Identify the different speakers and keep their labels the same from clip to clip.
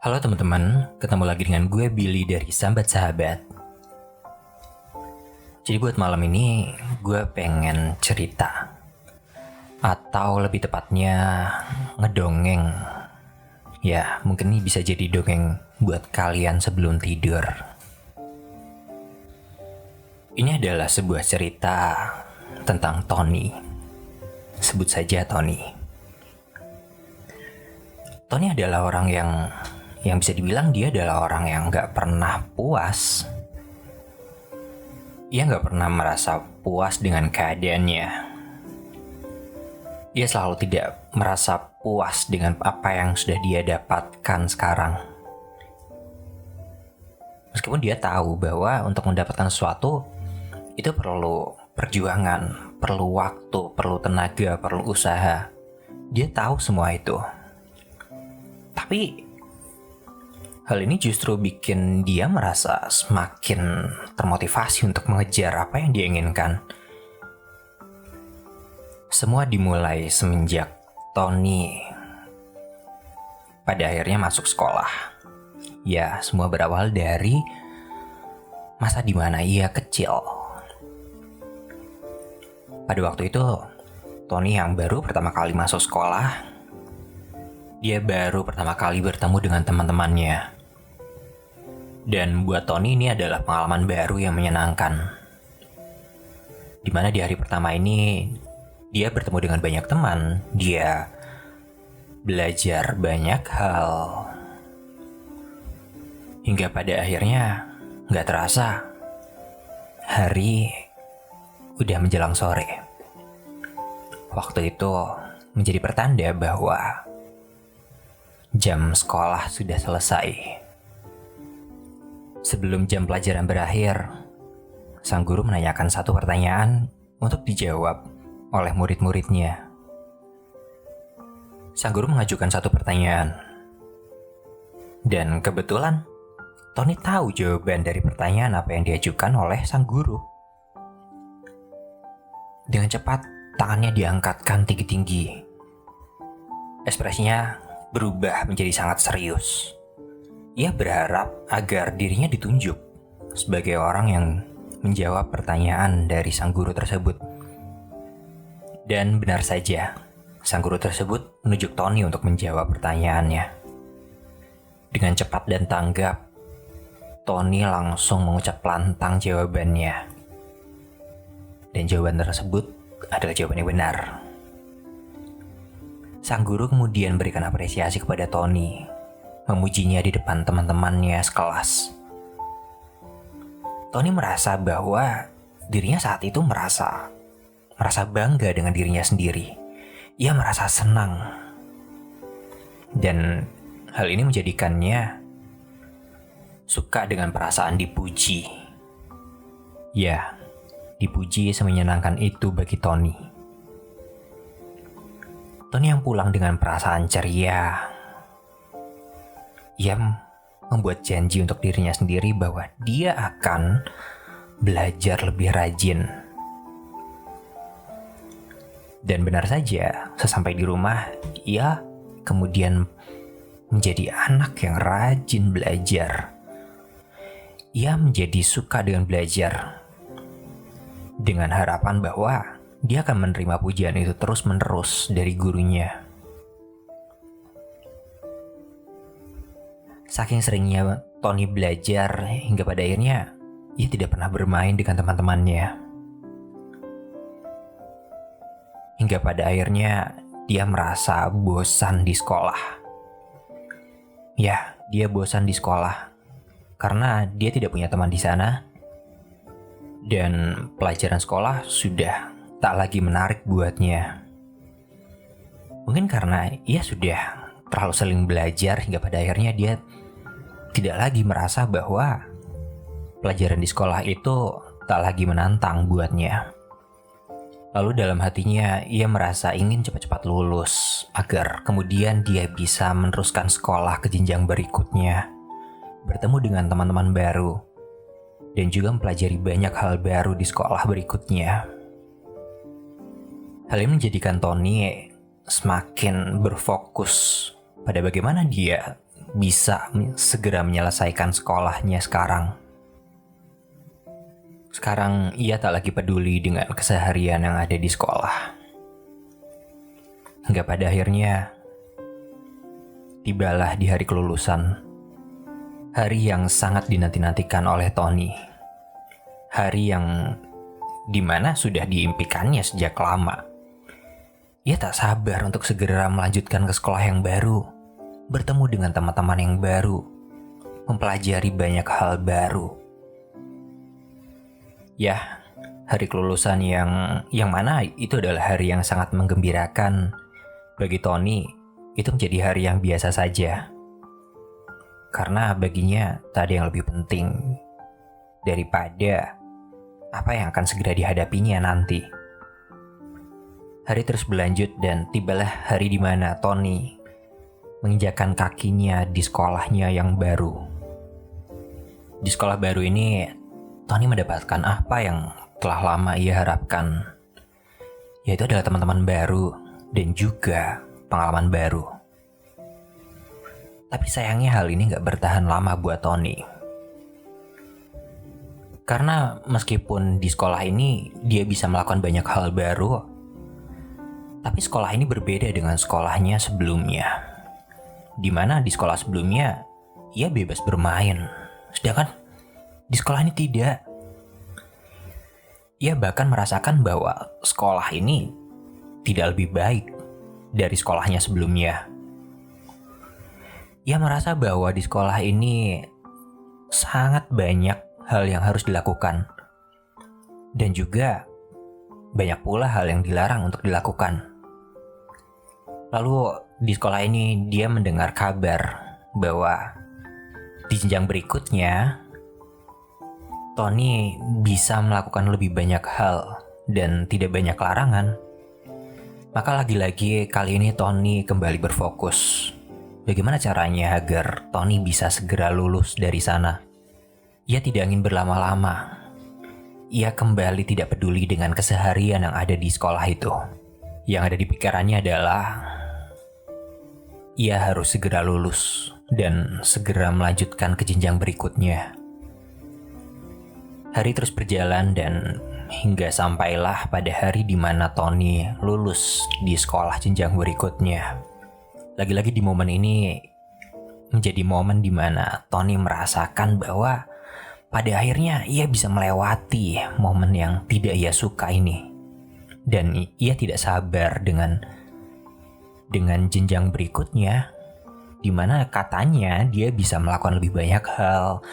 Speaker 1: Halo teman-teman, ketemu lagi dengan gue Billy dari Sambat Sahabat. Jadi buat malam ini gue pengen cerita, atau lebih tepatnya ngedongeng. Ya, mungkin ini bisa jadi dongeng buat kalian sebelum tidur. Ini adalah sebuah cerita tentang Tony. Sebut saja Tony. Tony adalah orang yang bisa dibilang dia adalah orang yang gak pernah puas. Ia gak pernah merasa puas dengan keadaannya. Ia selalu tidak merasa puas dengan apa yang sudah dia dapatkan sekarang. Meskipun dia tahu bahwa untuk mendapatkan sesuatu itu perlu perjuangan, perlu waktu, perlu tenaga, perlu usaha. Dia tahu semua itu. Tapi hal ini justru bikin dia merasa semakin termotivasi untuk mengejar apa yang dia inginkan. Semua dimulai semenjak Tony pada akhirnya masuk sekolah. Ya, semua berawal dari masa di mana ia kecil. Pada waktu itu, Tony yang baru pertama kali masuk sekolah, dia baru pertama kali bertemu dengan teman-temannya. Dan buat Tony ini adalah pengalaman baru yang menyenangkan. Dimana di hari pertama ini, dia bertemu dengan banyak teman. Dia belajar banyak hal. Hingga pada akhirnya, gak terasa, hari udah menjelang sore. Waktu itu menjadi pertanda bahwa jam sekolah sudah selesai. Sebelum jam pelajaran berakhir, sang guru menanyakan satu pertanyaan untuk dijawab oleh murid-muridnya. Sang guru mengajukan satu pertanyaan. Dan kebetulan, Tony tahu jawaban dari pertanyaan apa yang diajukan oleh sang guru. Dengan cepat, tangannya diangkatkan tinggi-tinggi. Ekspresinya berubah menjadi sangat serius. Ia berharap agar dirinya ditunjuk sebagai orang yang menjawab pertanyaan dari sang guru tersebut. Dan benar saja, sang guru tersebut menunjuk Tony untuk menjawab pertanyaannya. Dengan cepat dan tanggap, Tony langsung mengucap lantang jawabannya. Dan jawaban tersebut adalah jawaban yang benar. Sang guru kemudian berikan apresiasi kepada Tony, memujinya di depan teman-temannya sekelas. Tony merasa bahwa dirinya saat itu merasa bangga dengan dirinya sendiri. Ia merasa senang. Dan hal ini menjadikannya suka dengan perasaan dipuji. Ya, dipuji semenyenangkan itu bagi Tony. Tony yang pulang dengan perasaan ceria. Ia membuat janji untuk dirinya sendiri bahwa dia akan belajar lebih rajin. Dan benar saja, sesampai di rumah, ia kemudian menjadi anak yang rajin belajar. Ia menjadi suka dengan belajar, dengan harapan bahwa dia akan menerima pujian itu terus-menerus dari gurunya. Saking seringnya Tony belajar hingga pada akhirnya ia tidak pernah bermain dengan teman-temannya. Hingga pada akhirnya dia merasa bosan di sekolah. Ya, dia bosan di sekolah karena dia tidak punya teman di sana. Dan pelajaran sekolah sudah tak lagi menarik buatnya. Mungkin karena ia sudah terlalu sering belajar hingga pada akhirnya dia tidak lagi merasa bahwa pelajaran di sekolah itu tak lagi menantang buatnya. Lalu dalam hatinya ia merasa ingin cepat-cepat lulus agar kemudian dia bisa meneruskan sekolah ke jenjang berikutnya, bertemu dengan teman-teman baru, dan juga mempelajari banyak hal baru di sekolah berikutnya. Hal ini menjadikan Tony semakin berfokus pada bagaimana dia bisa segera menyelesaikan sekolahnya sekarang. Sekarang ia tak lagi peduli dengan keseharian yang ada di sekolah. Hingga pada akhirnya tibalah di hari kelulusan. Hari yang sangat dinanti-nantikan oleh Tony. Hari yang dimana sudah diimpikannya sejak lama. Ia tak sabar untuk segera melanjutkan ke sekolah yang baru, bertemu dengan teman-teman yang baru, mempelajari banyak hal baru. Ya, hari kelulusan yang mana itu adalah hari yang sangat menggembirakan. Bagi Tony, itu menjadi hari yang biasa saja. Karena baginya tak ada yang lebih penting daripada apa yang akan segera dihadapinya nanti. Hari terus berlanjut dan tibalah hari di mana Tony menginjakkan kakinya di sekolahnya yang baru. Di sekolah baru ini, Tony mendapatkan apa yang telah lama ia harapkan, yaitu adalah teman-teman baru dan juga pengalaman baru. Tapi sayangnya hal ini gak bertahan lama buat Tony. Karena meskipun di sekolah ini dia bisa melakukan banyak hal baru, tapi sekolah ini berbeda dengan sekolahnya sebelumnya. Dimana di sekolah sebelumnya ia bebas bermain, sedangkan di sekolah ini tidak. Ia bahkan merasakan bahwa sekolah ini tidak lebih baik dari sekolahnya sebelumnya. Ia merasa bahwa di sekolah ini sangat banyak hal yang harus dilakukan. Dan juga banyak pula hal yang dilarang untuk dilakukan. Lalu di sekolah ini dia mendengar kabar bahwa di jenjang berikutnya Tony bisa melakukan lebih banyak hal dan tidak banyak larangan. Maka lagi-lagi kali ini Tony kembali berfokus. Bagaimana caranya agar Tony bisa segera lulus dari sana? Ia tidak ingin berlama-lama. Ia kembali tidak peduli dengan keseharian yang ada di sekolah itu. Yang ada di pikirannya adalah ia harus segera lulus dan segera melanjutkan ke jenjang berikutnya. Hari terus berjalan dan hingga sampailah pada hari di mana Tony lulus di sekolah jenjang berikutnya. Lagi-lagi di momen ini menjadi momen di mana Tony merasakan bahwa pada akhirnya ia bisa melewati momen yang tidak ia suka ini. Dan ia tidak sabar dengan jenjang berikutnya, di mana katanya dia bisa melakukan lebih banyak hal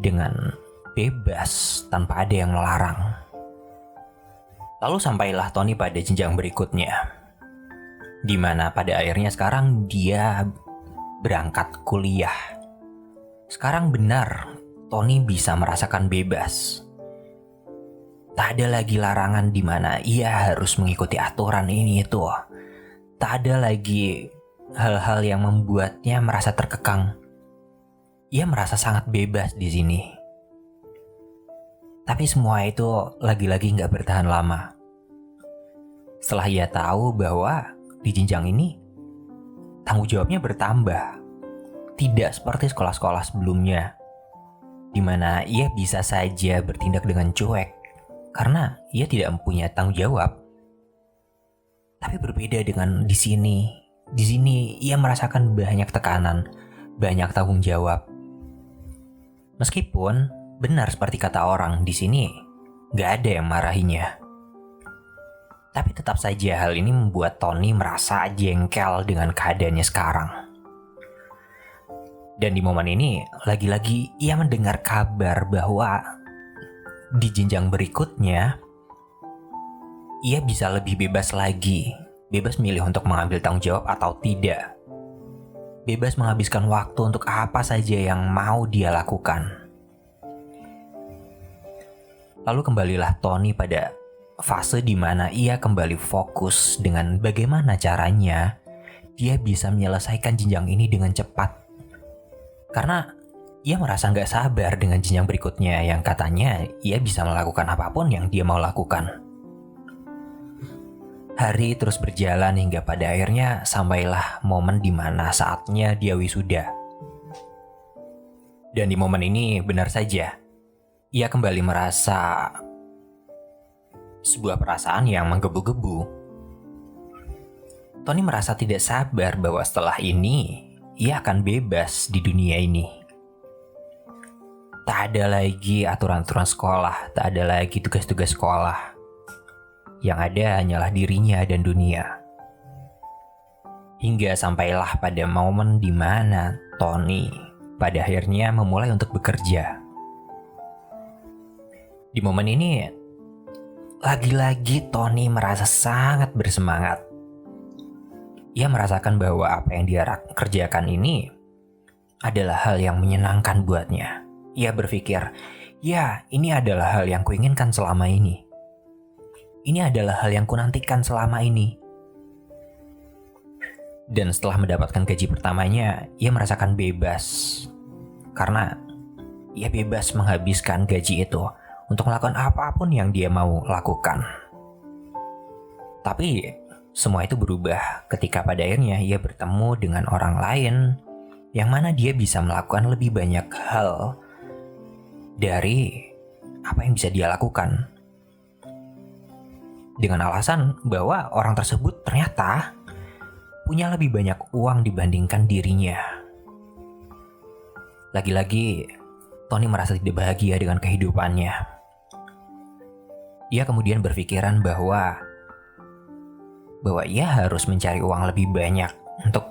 Speaker 1: dengan bebas tanpa ada yang melarang. Lalu sampailah Tony pada jenjang berikutnya, di mana pada akhirnya sekarang dia berangkat kuliah. Sekarang benar Tony bisa merasakan bebas. Tak ada lagi larangan di mana ia harus mengikuti aturan ini itu. Tak ada lagi hal-hal yang membuatnya merasa terkekang. Ia merasa sangat bebas di sini. Tapi semua itu lagi-lagi gak bertahan lama. Setelah ia tahu bahwa di jenjang ini, tanggung jawabnya bertambah. Tidak seperti sekolah-sekolah sebelumnya, di mana ia bisa saja bertindak dengan cuek, karena ia tidak mempunyai tanggung jawab. Tapi berbeda dengan di sini. Di sini ia merasakan banyak tekanan, banyak tanggung jawab. Meskipun benar seperti kata orang, di sini gak ada yang marahinya. Tapi tetap saja hal ini membuat Tony merasa jengkel dengan keadaannya sekarang. Dan di momen ini, lagi-lagi ia mendengar kabar bahwa di jenjang berikutnya, ia bisa lebih bebas lagi. Bebas milih untuk mengambil tanggung jawab atau tidak. Bebas menghabiskan waktu untuk apa saja yang mau dia lakukan. Lalu kembalilah Tony pada fase di mana ia kembali fokus dengan bagaimana caranya dia bisa menyelesaikan jenjang ini dengan cepat. Karena ia merasa gak sabar dengan jenjang berikutnya yang katanya ia bisa melakukan apapun yang dia mau lakukan. Hari terus berjalan hingga pada akhirnya sampailah momen di mana saatnya dia wisuda. Dan di momen ini benar saja, ia kembali merasa sebuah perasaan yang menggebu-gebu. Tony merasa tidak sabar bahwa setelah ini, ia akan bebas di dunia ini. Tak ada lagi aturan-aturan sekolah, tak ada lagi tugas-tugas sekolah. Yang ada hanyalah dirinya dan dunia. Hingga sampailah pada momen di mana Tony pada akhirnya memulai untuk bekerja. Di momen ini, lagi-lagi Tony merasa sangat bersemangat. Ia merasakan bahwa apa yang dia kerjakan ini adalah hal yang menyenangkan buatnya. Ia berpikir, ya ini adalah hal yang kuinginkan selama ini. Ini adalah hal yang kunantikan selama ini. Dan setelah mendapatkan gaji pertamanya, ia merasakan bebas. Karena ia bebas menghabiskan gaji itu untuk melakukan apapun yang dia mau lakukan. Tapi semua itu berubah ketika pada akhirnya ia bertemu dengan orang lain yang mana dia bisa melakukan lebih banyak hal dari apa yang bisa dia lakukan. Dengan alasan bahwa orang tersebut ternyata punya lebih banyak uang dibandingkan dirinya. Lagi-lagi, Tony merasa tidak bahagia dengan kehidupannya. Ia kemudian berpikiran bahwa ia harus mencari uang lebih banyak untuk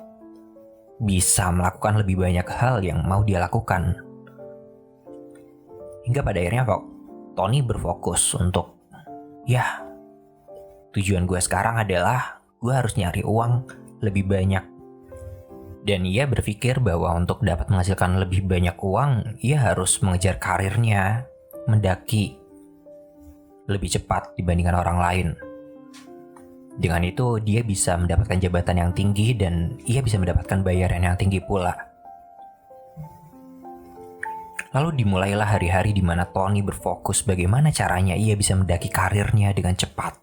Speaker 1: bisa melakukan lebih banyak hal yang mau dia lakukan. Hingga pada akhirnya Tony berfokus untuk, tujuan gue sekarang adalah gue harus nyari uang lebih banyak. Dan ia berpikir bahwa untuk dapat menghasilkan lebih banyak uang, ia harus mengejar karirnya, mendaki lebih cepat dibandingkan orang lain. Dengan itu, dia bisa mendapatkan jabatan yang tinggi dan ia bisa mendapatkan bayaran yang tinggi pula. Lalu dimulailah hari-hari di mana Tony berfokus bagaimana caranya ia bisa mendaki karirnya dengan cepat.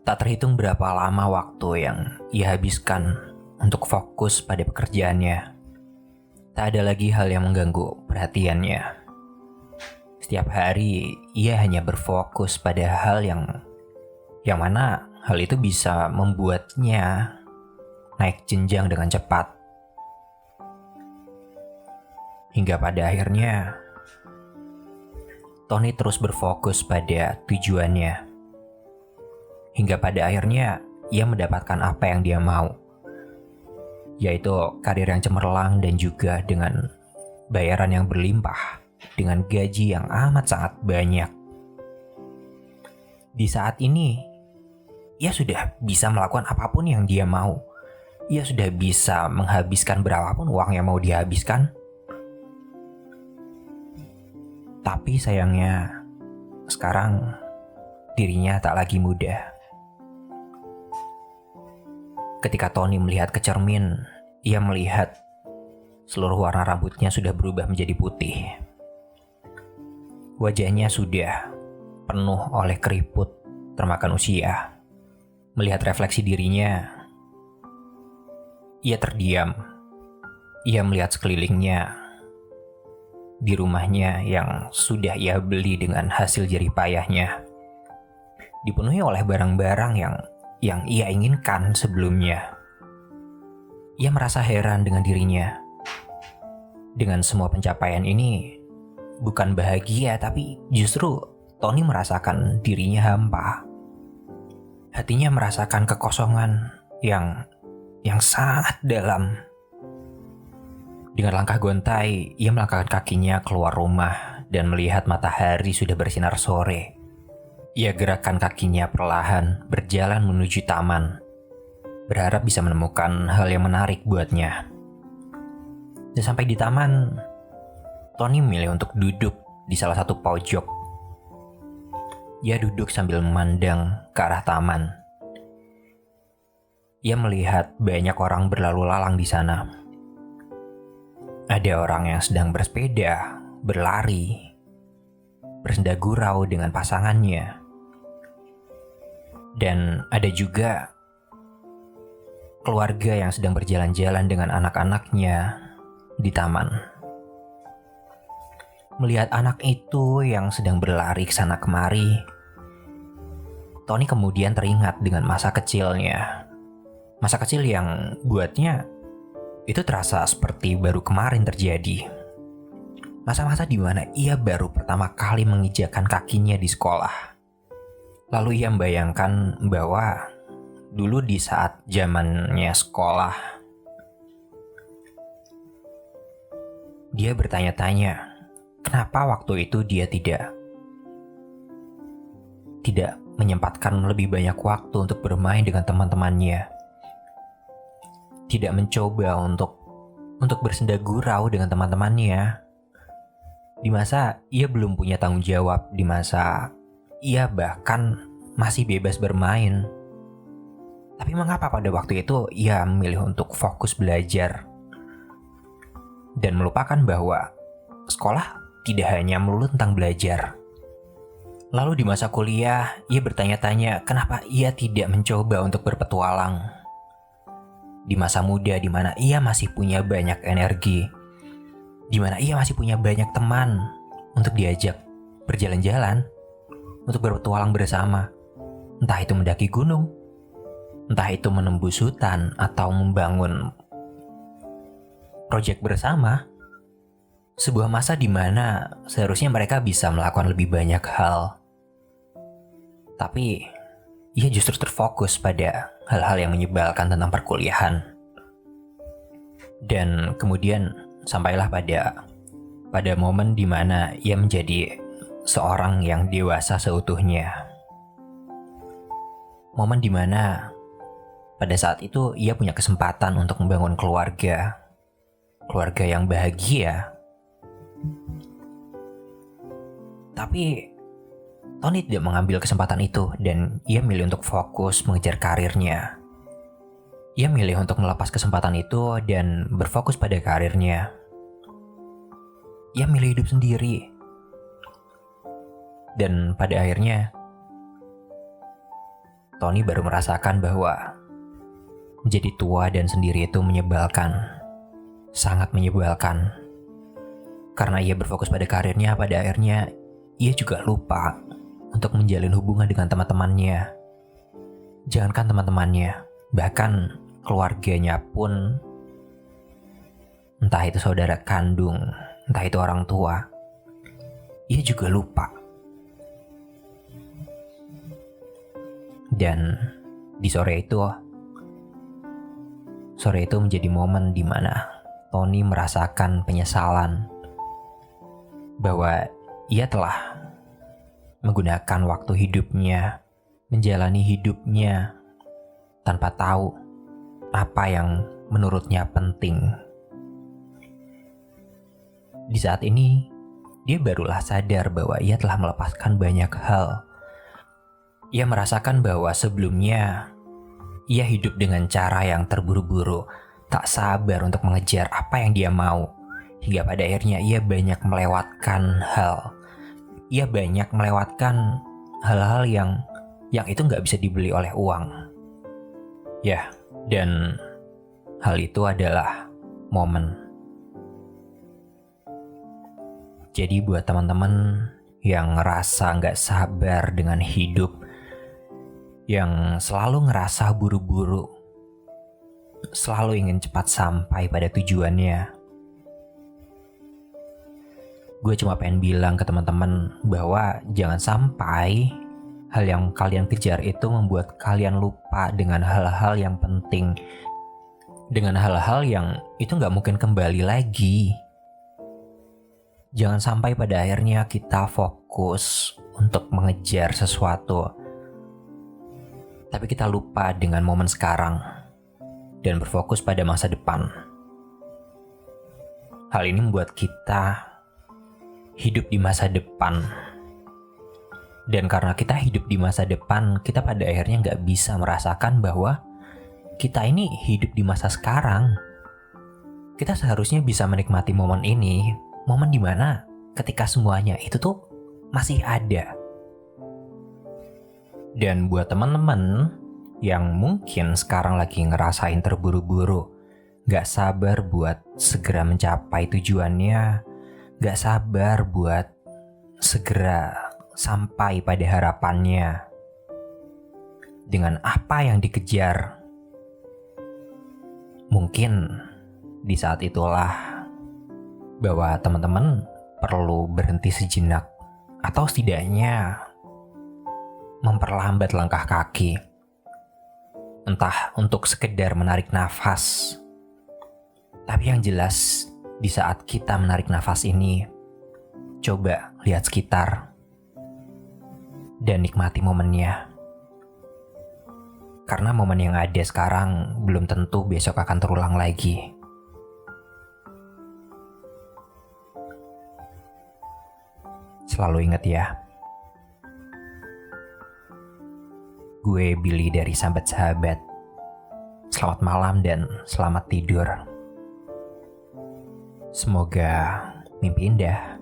Speaker 1: Tak terhitung berapa lama waktu yang ia habiskan untuk fokus pada pekerjaannya. Tak ada lagi hal yang mengganggu perhatiannya. Setiap hari ia hanya berfokus pada hal yang mana hal itu bisa membuatnya naik jenjang dengan cepat. Hingga pada akhirnya Tony terus berfokus pada tujuannya. Hingga pada akhirnya ia mendapatkan apa yang dia mau, yaitu karir yang cemerlang dan juga dengan bayaran yang berlimpah, dengan gaji yang amat sangat banyak. Di saat ini, ia sudah bisa melakukan apapun yang dia mau. Ia sudah bisa menghabiskan berapapun uang yang mau dia habiskan. Tapi sayangnya, sekarang dirinya tak lagi muda. Ketika Tony melihat ke cermin, ia melihat seluruh warna rambutnya sudah berubah menjadi putih. Wajahnya sudah penuh oleh keriput termakan usia. Melihat refleksi dirinya, ia terdiam. Ia melihat sekelilingnya di rumahnya yang sudah ia beli dengan hasil jerih payahnya. Dipenuhi oleh barang-barang yang ia inginkan sebelumnya. Ia merasa heran dengan dirinya. Dengan semua pencapaian ini, bukan bahagia tapi justru Tony merasakan dirinya hampa. Hatinya merasakan kekosongan yang sangat dalam. Dengan langkah gontai, ia melangkahkan kakinya keluar rumah dan melihat matahari sudah bersinar sore. Ia gerakkan kakinya perlahan berjalan menuju taman, berharap bisa menemukan hal yang menarik buatnya. Dan sampai di taman, Tony memilih untuk duduk di salah satu pojok. Ia duduk sambil memandang ke arah taman. Ia melihat banyak orang berlalu lalang di sana. Ada orang yang sedang bersepeda, berlari, bersenda gurau dengan pasangannya. Dan ada juga keluarga yang sedang berjalan-jalan dengan anak-anaknya di taman. Melihat anak itu yang sedang berlari ke sana kemari, Tony kemudian teringat dengan masa kecilnya. Masa kecil yang buatnya itu terasa seperti baru kemarin terjadi. Masa-masa di mana ia baru pertama kali menginjakkan kakinya di sekolah. Lalu ia membayangkan bahwa dulu di saat zamannya sekolah, dia bertanya-tanya, kenapa waktu itu dia tidak menyempatkan lebih banyak waktu untuk bermain dengan teman-temannya. Tidak mencoba untuk bersenda gurau dengan teman-temannya. Di masa ia belum punya tanggung jawab, di masa ia bahkan masih bebas bermain. Tapi mengapa pada waktu itu ia memilih untuk fokus belajar dan melupakan bahwa sekolah tidak hanya melulu tentang belajar. Lalu di masa kuliah, ia bertanya-tanya kenapa ia tidak mencoba untuk berpetualang. Di masa muda di mana ia masih punya banyak energi, di mana ia masih punya banyak teman untuk diajak berjalan-jalan, untuk berpetualang bersama. Entah itu mendaki gunung, entah itu menembus hutan atau membangun proyek bersama. Sebuah masa di mana seharusnya mereka bisa melakukan lebih banyak hal. Tapi ia justru terfokus pada hal-hal yang menyebalkan tentang perkuliahan. Dan kemudian sampailah pada momen di mana ia menjadi seorang yang dewasa seutuhnya. Momen di mana pada saat itu ia punya kesempatan untuk membangun keluarga yang bahagia. Tapi Tony tidak mengambil kesempatan itu dan ia milih untuk fokus mengejar karirnya. Ia milih untuk melepas kesempatan itu dan berfokus pada karirnya. Ia milih hidup sendiri. Dan pada akhirnya, Tony baru merasakan bahwa menjadi tua dan sendiri itu menyebalkan. Sangat menyebalkan. Karena ia berfokus pada karirnya, pada akhirnya ia juga lupa untuk menjalin hubungan dengan teman-temannya. Jangankan teman-temannya, bahkan keluarganya pun, entah itu saudara kandung, entah itu orang tua, ia juga lupa. Dan di sore itu menjadi momen di mana Tony merasakan penyesalan bahwa ia telah menggunakan waktu hidupnya, menjalani hidupnya tanpa tahu apa yang menurutnya penting. Di saat ini, dia barulah sadar bahwa ia telah melepaskan banyak hal. Ia merasakan bahwa sebelumnya ia hidup dengan cara yang terburu-buru, tak sabar untuk mengejar apa yang dia mau, hingga pada akhirnya ia banyak melewatkan hal. Ia banyak melewatkan hal-hal yang itu nggak bisa dibeli oleh uang. Ya, dan hal itu adalah momen. Jadi buat teman-teman yang ngerasa nggak sabar dengan hidup, yang selalu ngerasa buru-buru, selalu ingin cepat sampai pada tujuannya, gue cuma pengen bilang ke teman-teman bahwa jangan sampai hal yang kalian kejar itu membuat kalian lupa dengan hal-hal yang penting, dengan hal-hal yang itu nggak mungkin kembali lagi. Jangan sampai pada akhirnya kita fokus untuk mengejar sesuatu, tapi kita lupa dengan momen sekarang dan berfokus pada masa depan. Hal ini membuat kita hidup di masa depan. Dan karena kita hidup di masa depan, kita pada akhirnya nggak bisa merasakan bahwa kita ini hidup di masa sekarang. Kita seharusnya bisa menikmati momen ini, momen dimana ketika semuanya itu tuh masih ada. Dan buat teman-teman yang mungkin sekarang lagi ngerasain terburu-buru, gak sabar buat segera mencapai tujuannya, gak sabar buat segera sampai pada harapannya dengan apa yang dikejar. Mungkin di saat itulah bahwa teman-teman perlu berhenti sejenak atau setidaknya memperlambat langkah kaki. Entah untuk sekedar menarik nafas. Tapi yang jelas di saat kita menarik nafas ini, coba lihat sekitar dan nikmati momennya. Karena momen yang ada sekarang belum tentu besok akan terulang lagi. Selalu ingat ya. Gue Billy dari Sambat Sahabat. Selamat malam dan selamat tidur. Semoga mimpi indah.